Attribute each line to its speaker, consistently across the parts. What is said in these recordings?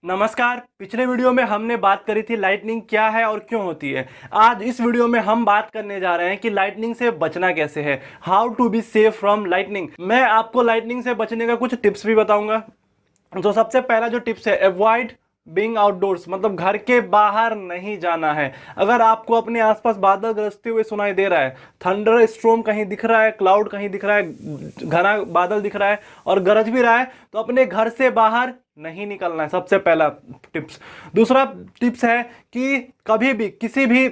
Speaker 1: नमस्कार। पिछले वीडियो में हमने बात करी थी लाइटनिंग क्या है और क्यों होती है। आज इस वीडियो में हम बात करने जा रहे हैं कि लाइटनिंग से बचना कैसे है, how to be safe from lightning. मैं आपको लाइटनिंग से बचने का कुछ टिप्स भी बताऊंगा। तो सबसे पहला जो टिप्स है, अवॉइड बीइंग आउटडोर्स, मतलब घर के बाहर नहीं जाना है। अगर आपको अपने आसपास बादल गरजते हुए सुनाई दे रहा है, थंडर स्टॉर्म कहीं दिख रहा है, क्लाउड कहीं दिख रहा है, घना बादल दिख रहा है और गरज भी रहा है, तो अपने घर से बाहर नहीं निकलना है, सबसे पहला टिप्स। दूसरा टिप्स है कि कभी भी किसी भी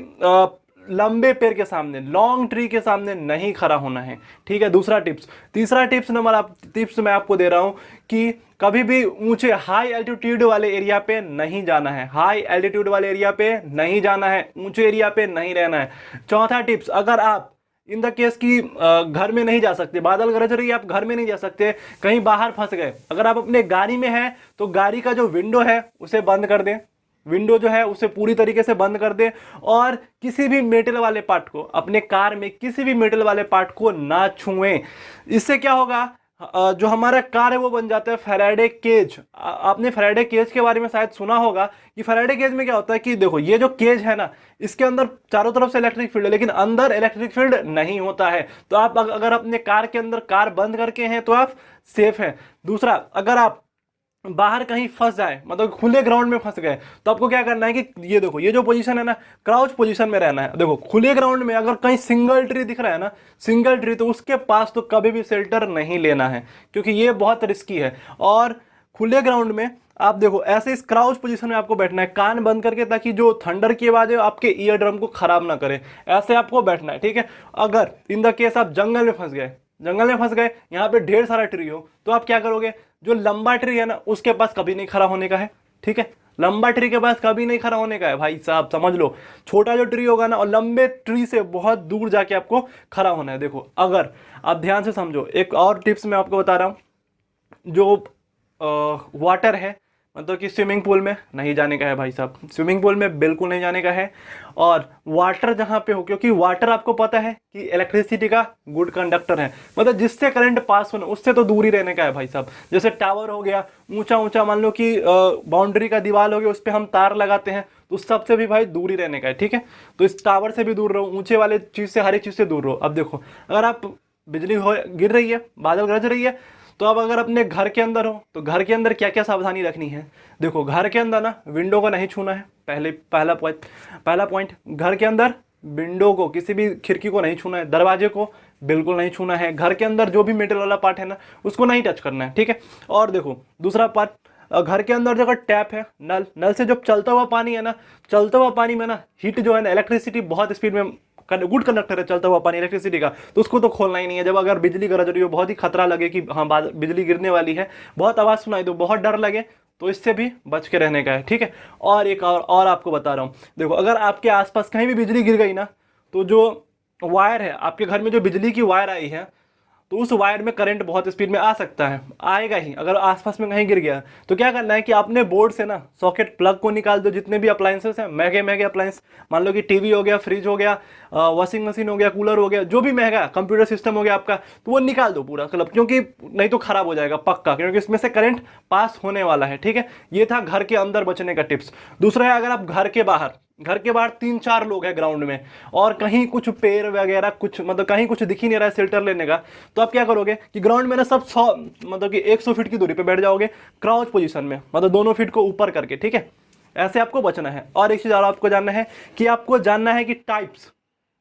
Speaker 1: लंबे पेड़ के सामने, लॉन्ग ट्री के सामने नहीं खड़ा होना है, ठीक है। दूसरा टिप्स। तीसरा टिप्स मैं आपको दे रहा हूं कि कभी भी ऊंचे हाई एल्टीट्यूड वाले एरिया पे नहीं जाना है, हाई एल्टीट्यूड वाले एरिया पे नहीं जाना है, ऊंचे एरिया पे नहीं रहना है। चौथा टिप्स, अगर आप इन द केस की घर में नहीं जा सकते, बादल गरज रही है, आप घर में नहीं जा सकते, कहीं बाहर फंस गए, अगर आप अपने गाड़ी में हैं तो गाड़ी का जो विंडो है उसे बंद कर दें, विंडो जो है उसे पूरी तरीके से बंद कर दें और किसी भी मेटल वाले पार्ट को, अपने कार में किसी भी मेटल वाले पार्ट को ना छुएं। इससे क्या होगा, जो हमारा कार है वो बन जाता है फैराडे केज। आपने फैराडे केज के बारे में शायद सुना होगा कि फैराडे केज में क्या होता है कि देखो, ये जो केज है ना, इसके अंदर चारों तरफ से इलेक्ट्रिक फील्ड है लेकिन अंदर इलेक्ट्रिक फील्ड नहीं होता है। तो आप अगर अपने कार के अंदर कार बंद करके हैं तो आप सेफ हैं। दूसरा, अगर आप बाहर कहीं फंस जाए, मतलब खुले ग्राउंड में फंस गए, तो आपको क्या करना है कि ये देखो, ये जो पोजीशन है ना, क्राउच पोजीशन में रहना है। देखो, खुले ग्राउंड में अगर कहीं सिंगल ट्री दिख रहा है ना, सिंगल ट्री, तो उसके पास तो कभी भी शेल्टर नहीं लेना है क्योंकि ये बहुत रिस्की है। और खुले ग्राउंड में आप देखो, ऐसे इस क्राउच पोजीशन में आपको बैठना है, कान बंद करके, ताकि जो थंडर की आवाज है आपके ईयर ड्रम को खराब ना करे, ऐसे आपको बैठना है, ठीक है। अगर इन द केस आप जंगल में फंस गए, यहाँ पे ढेर सारा ट्री हो, तो आप क्या करोगे, जो लंबा ट्री है ना उसके पास कभी नहीं खड़ा होने का है, ठीक है। लंबा ट्री के पास कभी नहीं खड़ा होने का है भाई साहब, समझ लो। छोटा जो ट्री होगा ना, और लंबे ट्री से बहुत दूर जाके आपको खड़ा होना है। देखो, अगर आप ध्यान से समझो, एक और टिप्स मैं आपको बता रहा हूं, जो वाटर है, मतलब कि स्विमिंग पूल में नहीं जाने का है भाई साहब, स्विमिंग पूल में बिल्कुल नहीं जाने का है। और वाटर जहाँ पे हो, क्योंकि वाटर आपको पता है कि इलेक्ट्रिसिटी का गुड कंडक्टर है, मतलब जिससे करंट पास होना, उससे तो दूर ही रहने का है भाई साहब। जैसे टावर हो गया, ऊंचा मान लो कि बाउंड्री का दीवार हो गया, उस पर हम तार लगाते हैं, तो उस सबसे भी भाई दूर ही रहने का है, ठीक है। तो इस टावर से भी दूर रहो, ऊंचे वाले चीज़ से, हर एक चीज़ से दूर रहो। अब देखो, अगर आप बिजली गिर रही है, बादल गरज रही है, तो अब अगर अपने घर के अंदर हो तो घर के अंदर क्या क्या सावधानी रखनी है। देखो, घर के अंदर ना विंडो को नहीं छूना है, पहला पॉइंट। घर के अंदर विंडो को, किसी भी खिड़की को नहीं छूना है, दरवाजे को बिल्कुल नहीं छूना है, घर के अंदर जो भी मेटल वाला पार्ट है ना उसको नहीं टच करना है, ठीक है। और देखो, दूसरा पार्ट, घर के अंदर जो अगर टैप है, नल से जो चलता हुआ पानी है ना, चलता हुआ पानी में ना हीट जो है ना, इलेक्ट्रिसिटी बहुत स्पीड में, गुड कंडक्टर है चलता हुआ पानी इलेक्ट्रिसिटी का, तो उसको तो खोलना ही नहीं है। जब अगर बिजली गरज रही हो, बहुत ही खतरा लगे कि हाँ बिजली गिरने वाली है, बहुत आवाज़ सुनाई दो, बहुत डर लगे, तो इससे भी बच के रहने का है, ठीक है। और एक और आपको बता रहा हूँ, देखो, अगर आपके आसपास कहीं भी बिजली गिर गई ना, तो जो वायर है, आपके घर में जो बिजली की वायर आई है, तो उस वायर में करंट बहुत स्पीड में आ सकता है, आएगा ही। अगर आसपास में कहीं गिर गया तो क्या करना है कि आपने बोर्ड से ना सॉकेट प्लग को निकाल दो। जितने भी अप्लायंसेस हैं, महंगे अप्लायंस, मान लो कि टीवी हो गया, फ्रिज हो गया, वॉशिंग मशीन हो गया, कूलर हो गया, जो भी महंगा कंप्यूटर सिस्टम हो गया आपका, तो वो निकाल दो पूरा क्लब, क्योंकि नहीं तो खराब हो जाएगा पक्का, क्योंकि इसमें से करंट पास होने वाला है, ठीक है। ये था घर के अंदर बचने का टिप्स। दूसरा है, अगर आप घर के बाहर 3-4 लोग हैं ग्राउंड में और कहीं कुछ पेड़ वगैरह कुछ, मतलब कहीं कुछ दिख ही नहीं रहा है शेल्टर लेने का, तो आप क्या करोगे कि ग्राउंड में ना सब 100, मतलब कि 100 फीट की दूरी पे बैठ जाओगे, क्राउच पोजीशन में, मतलब दोनों फीट को ऊपर करके, ठीक है। ऐसे आपको बचना है। और एक चीज़ और आपको जानना है कि टाइप्स,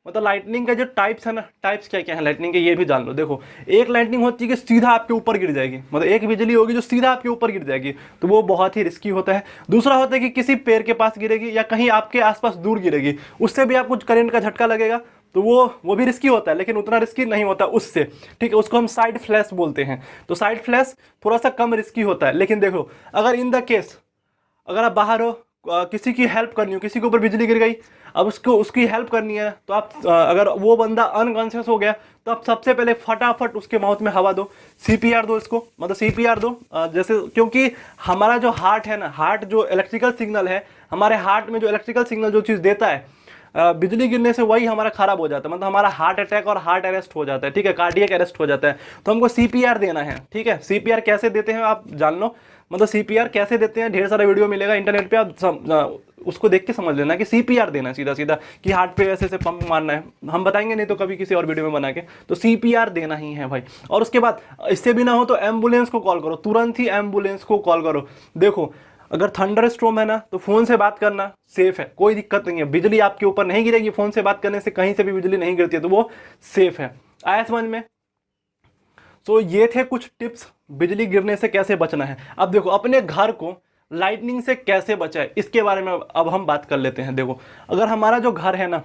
Speaker 1: मतलब लाइटनिंग का जो टाइप्स है ना, टाइप्स क्या क्या है लाइटनिंग के, ये भी जान लो। देखो, एक लाइटनिंग होती है कि सीधा आपके ऊपर गिर जाएगी, मतलब एक बिजली होगी जो सीधा आपके ऊपर गिर जाएगी, तो वो बहुत ही रिस्की होता है। दूसरा होता है कि किसी पेड़ के पास गिरेगी या कहीं आपके आसपास दूर गिरेगी, उससे भी आपको करंट का झटका लगेगा, तो वो भी रिस्की होता है, लेकिन उतना रिस्की नहीं होता उससे, ठीक है। उसको हम साइड फ्लैश बोलते हैं। तो साइड फ्लैश थोड़ा सा कम रिस्की होता है। लेकिन देखो, अगर इन द केस, अगर आप बाहर हो, किसी की हेल्प करनी हो, किसी के ऊपर बिजली गिर गई, अब उसकी हेल्प करनी है, तो आप अगर वो बंदा अनकॉन्शियस हो गया, तो आप सबसे पहले फटाफट उसके माउथ में हवा दो, सीपीआर दो इसको, मतलब सीपीआर दो। जैसे, क्योंकि हमारा जो हार्ट है ना, हार्ट जो इलेक्ट्रिकल सिग्नल है, हमारे हार्ट में जो इलेक्ट्रिकल सिग्नल जो चीज़ देता है, बिजली गिरने से वही हमारा खराब हो जाता है, मतलब हमारा हार्ट अटैक और हार्ट अरेस्ट हो जाता है, ठीक है, कार्डियक अरेस्ट हो जाता है। तो हमको सीपीआर देना है, ठीक है। सीपीआर कैसे देते हैं आप जान लो, मतलब CPR कैसे देते हैं, ढेर सारा वीडियो मिलेगा इंटरनेट पे, आप उसको देख के समझ लेना कि CPR देना सीधा सीधा, कि हार्ट पे ऐसे ऐसे पंप मारना है, हम बताएंगे नहीं तो कभी किसी और वीडियो में बना के, तो CPR देना ही है भाई। और उसके बाद इससे भी ना हो तो एम्बुलेंस को कॉल करो, तुरंत ही एम्बुलेंस को कॉल करो। देखो अगर थंडर स्टॉर्म है ना तो फ़ोन से बात करना सेफ है, कोई दिक्कत नहीं है, बिजली आपके ऊपर नहीं गिरेगी, फ़ोन से बात करने से कहीं से भी बिजली नहीं गिरती है, तो वो सेफ है। आया समझ में? तो ये थे कुछ टिप्स बिजली गिरने से कैसे बचना है। अब देखो अपने घर को लाइटनिंग से कैसे बचाए इसके बारे में अब हम बात कर लेते हैं। देखो अगर हमारा जो घर है ना,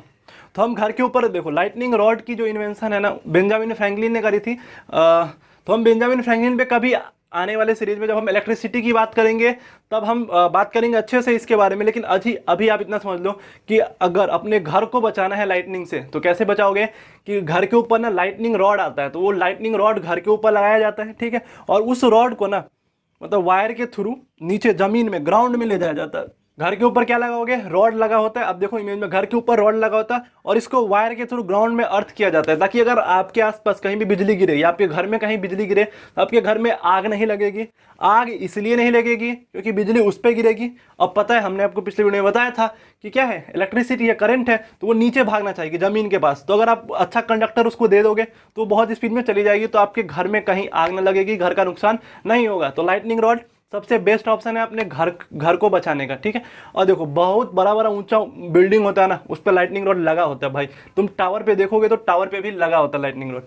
Speaker 1: तो हम घर के ऊपर देखो लाइटनिंग रॉड की जो इन्वेंशन है ना, बेंजामिन फ्रैंकलिन ने करी थी। तो हम बेंजामिन फ्रैंकलिन पे कभी आने वाले सीरीज में जब हम इलेक्ट्रिसिटी की बात करेंगे तब हम बात करेंगे अच्छे से इसके बारे में। लेकिन अभी आप इतना समझ लो कि अगर अपने घर को बचाना है लाइटनिंग से तो कैसे बचाओगे, कि घर के ऊपर ना लाइटनिंग रॉड आता है, तो वो लाइटनिंग रॉड घर के ऊपर लगाया जाता है, ठीक है, और उस रॉड को ना मतलब वायर के थ्रू नीचे जमीन में ग्राउंड में ले जाया जाता है। घर के ऊपर क्या लगाओगे, रॉड लगा होता है। अब देखो इमेज में घर के ऊपर रॉड लगा होता है और इसको वायर के थ्रू ग्राउंड में अर्थ किया जाता है, ताकि अगर आपके आसपास कहीं भी बिजली गिरे या आपके घर में कहीं बिजली गिरे तो आपके घर में आग नहीं लगेगी। आग इसलिए नहीं लगेगी क्योंकि बिजली उस पर गिरेगी। अब पता है हमने आपको पिछले वीडियो में बताया था कि क्या है, इलेक्ट्रिसिटी है, करंट है, तो वो नीचे भागना चाहिए जमीन के पास। तो अगर आप अच्छा कंडक्टर उसको दे दोगे तो बहुत स्पीड में चली जाएगी, तो आपके घर में कहीं आग न लगेगी, घर का नुकसान नहीं होगा। तो लाइटनिंग रॉड सबसे बेस्ट ऑप्शन है अपने घर को बचाने का, ठीक है। और देखो बहुत बड़ा बड़ा ऊंचा बिल्डिंग होता है ना, उस पर लाइटनिंग रॉड लगा होता है भाई, तुम टावर पे देखोगे तो टावर पे भी लगा होता है लाइटनिंग रॉड।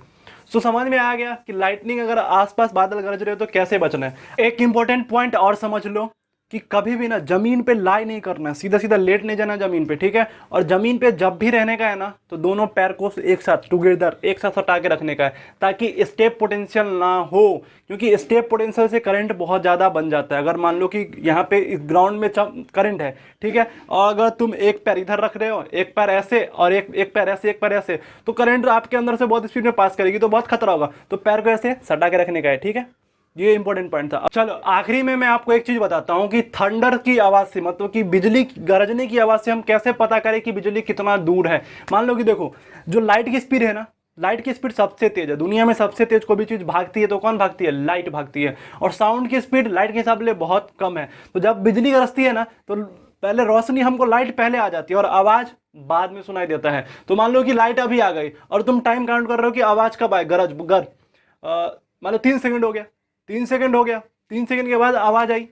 Speaker 1: सो समझ में आ गया कि लाइटनिंग अगर आसपास बादल गरज रहे हो तो कैसे बचना है। एक इंपॉर्टेंट पॉइंट और समझ लो कि कभी भी ना जमीन पे लाई नहीं करना, सीधा सीधा लेट नहीं जाना जमीन पे, ठीक है। और जमीन पे जब भी रहने का है ना तो दोनों पैर को एक साथ टुगेदर एक साथ सटा के रखने का है, ताकि स्टेप पोटेंशियल ना हो, क्योंकि स्टेप पोटेंशियल से करंट बहुत ज़्यादा बन जाता है। अगर मान लो कि यहाँ पे इस ग्राउंड में करंट है, ठीक है, और अगर तुम एक पैर इधर रख रहे हो, एक पैर ऐसे और एक पैर ऐसे, एक पैर ऐसे, तो करंट आपके अंदर से बहुत स्पीड में पास करेगी, तो बहुत खतरा होगा। तो पैर को ऐसे सटा के रखने का है, ठीक है। ये इंपॉर्टेंट पॉइंट था। चलो आखिरी में मैं आपको एक चीज बताता हूं कि थंडर की आवाज से, मतलब कि बिजली गरजने की आवाज से हम कैसे पता करें कि बिजली कितना दूर है। मान लो कि देखो जो लाइट की स्पीड है ना, लाइट की स्पीड सबसे तेज है दुनिया में, सबसे तेज कोई भी चीज भागती है तो कौन भागती है, लाइट भागती है। और साउंड की स्पीड लाइट के हिसाब से बहुत कम है। तो जब बिजली गरजती है ना तो पहले रोशनी हमको, लाइट पहले आ जाती है और आवाज बाद में सुनाई देता है। तो मान लो कि लाइट अभी आ गई और तुम टाइम काउंट कर रहे हो कि आवाज कब आए, मान लो 3 सेकंड हो गया, 3 सेकंड हो गया, 3 सेकंड के बाद आवाज आई,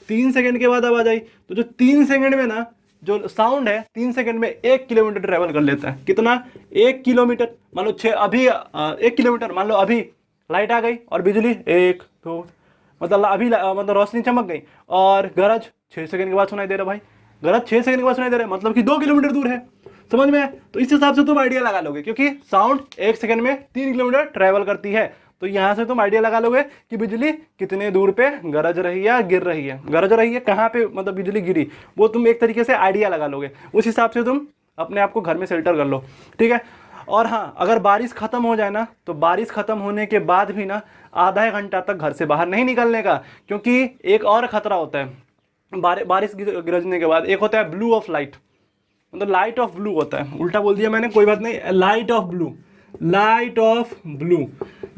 Speaker 1: 3 सेकंड के बाद आवाज आई, तो जो 3 सेकंड में ना जो साउंड है 3 सेकंड में 1 किलोमीटर ट्रेवल कर लेता है। कितना? 1 किलोमीटर। मान लो 6 अभी 1 किलोमीटर, मान लो अभी लाइट आ गई और बिजली 1 2, मतलब अभी मतलब रोशनी चमक गई और गरज 6 सेकंड के बाद सुनाई दे रहा भाई, गरज 6 सेकंड के बाद सुनाई दे रहा है, मतलब कि 2 किलोमीटर दूर है। समझ में? तो इस हिसाब से तुम आइडिया लगा लोगे, क्योंकि साउंड 1 सेकंड में 3 किलोमीटर ट्रेवल करती है। तो यहां से तुम आइडिया लगा लोगे कि बिजली कितने दूर पे गरज रही है, गिर रही है, गरज रही है, कहाँ पे मतलब बिजली गिरी, वो तुम एक तरीके से आइडिया लगा लोगे। उस हिसाब से तुम अपने आप को घर में शेल्टर कर लो, ठीक है। और हाँ, अगर बारिश खत्म हो जाए ना तो बारिश खत्म होने के बाद भी ना आधा घंटा तक घर से बाहर नहीं निकलने का, क्योंकि एक और खतरा होता है बारिश गरजने के बाद। एक होता है ब्लू ऑफ लाइट, मतलब लाइट ऑफ ब्लू होता है, उल्टा बोल दिया मैंने, कोई बात नहीं, light of blue, light of blue.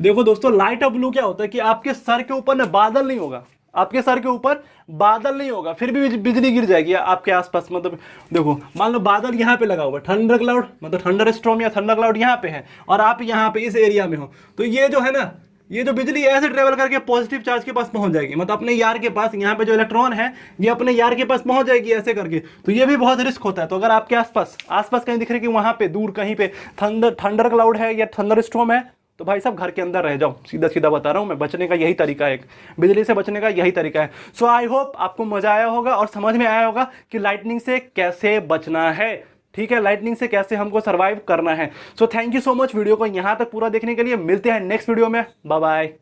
Speaker 1: देखो दोस्तों, लाइट ऑफ ब्लू क्या होता है कि आपके सर के ऊपर ना बादल नहीं होगा, आपके सर के ऊपर बादल नहीं होगा, फिर भी बिजली गिर जाएगी आपके आसपास। मतलब देखो मान लो बादल यहाँ पे लगा हुआ, थंडर क्लाउड मतलब थंडर स्टॉर्म या थंडर क्लाउड यहाँ पे है और आप यहाँ पे इस एरिया में हो, तो ये जो है ना, ये जो बिजली ऐसे ट्रेवल करके पॉजिटिव चार्ज के पास पहुंच जाएगी, मतलब अपने यार के पास, यहाँ पे जो इलेक्ट्रॉन है ये अपने यार के पास पहुंच जाएगी ऐसे करके। तो ये भी बहुत रिस्क होता है। तो अगर आपके आसपास कहीं दिख रहे कि वहां पे दूर कहीं पे थंडर क्लाउड है या थंडर स्टॉर्म है, तो भाई साहब घर के अंदर रह जाओ, सीधा सीधा बता रहा हूँ मैं। बचने का यही तरीका है, बिजली से बचने का यही तरीका है। सो आई होप आपको मजा आया होगा और समझ में आया होगा कि लाइटनिंग से कैसे बचना है, ठीक है, लाइटनिंग से कैसे हमको सर्वाइव करना है। So thank you so much video को यहाँ तक पूरा देखने के लिए। मिलते हैं नेक्स्ट वीडियो में, बाय बाय।